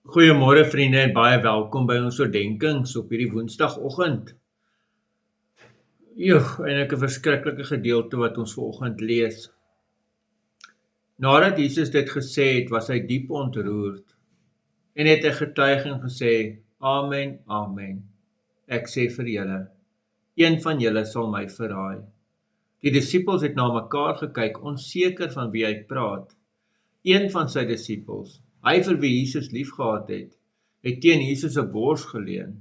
Goeiemôre vriende en baie welkom by ons oordenkings op hierdie Woensdagoggend. Eintlik 'n verskriklike gedeelte wat ons vanoggend lees. Nadat Jesus dit gesê het, was hy diep ontroerd en het 'n getuiging gesê: Amen, amen. Ek sê vir julle, een van julle sal my verraai. Die disippels het na mekaar gekyk, onseker van wie hy praat. Een van sy disippels, hy vir wie Jesus liefgehad het teen Jesus se bors geleun.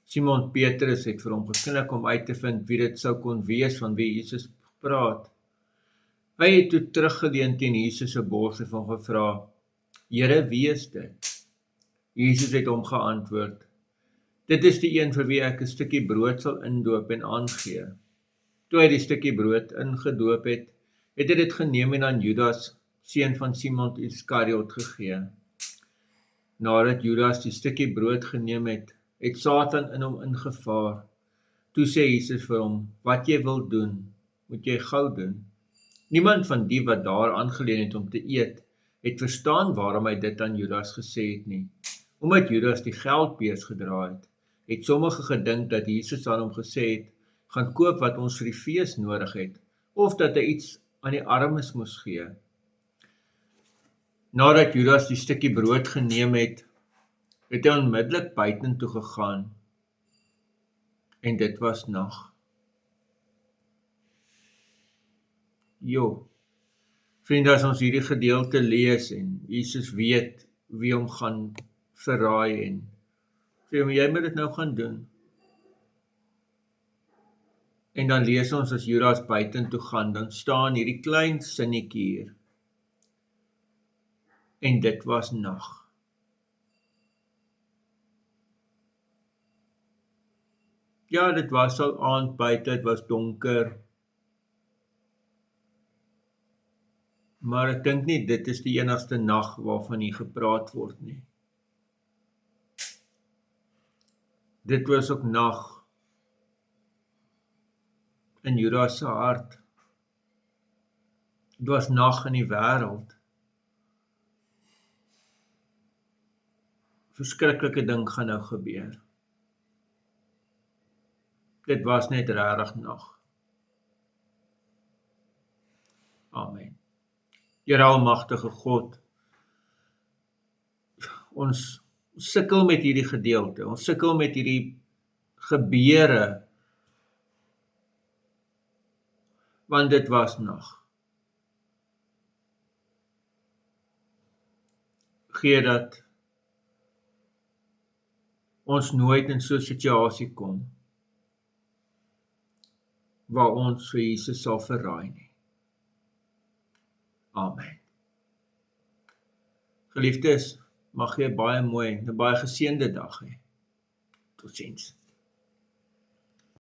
Simon Petrus het vir hom geknik om uit te vind wie dit sou kon wees van wie Jesus praat. Hy het toe teruggeleun teen Jesus se bors en hom gevra: Here, wie is dit? Jesus het hom geantwoord: Dit is die een vir wie ek 'n stukkie brood sal indoop en aangee. Toe hy die stukkie brood ingedoop het, het hy dit geneem en aan Judas, seun van Simon Iskariot, gegee. Nadat Judas die stukkie brood geneem het, het Satan in hom ingevaar. Toe sê Jesus vir hom: Wat jy wil doen, moet jy gou doen. Niemand van die wat daar aangeleen het om te eet, het verstaan waarom hy dit aan Judas gesê het nie. Omdat Judas die geldbeurs gedra het sommige gedink dat Jesus aan hom gesê het: Gaan koop wat ons vir die fees nodig het, of dat hy iets aan die armes moes gee. Nadat Judas die stukkie brood geneem het, het hy onmiddellik buitentoe gegaan en dit was nag. Vriende, as ons hierdie gedeelte lees en Jesus weet wie hom gaan verraai en sê hom, jy moet dit nou gaan doen. En dan lees ons as Judas buitentoe gaan, dan staan hierdie klein sinnetjie hier. En dit was nag. Ja, dit was al aand buite, dit was donker. Maar ek dink nie dit is die enigste nag waarvan hier gepraat word nie. Dit was ook nag in Judas se hart. Dit was nag in die wêreld. Verskriklike ding gaan nou gebeur. Dit was net regtig nag. Amen. Here almagtige God, ons sukkel met hierdie gedeelte, ons sukkel met hierdie gebeure, want dit was nag. Gee dat ons nooit in so 'n situasie kom, waar ons vir Jesus sal verraai nie. Amen. Geliefdes, mag jy baie mooi, 'n baie geseënde dag hê. Totsiens.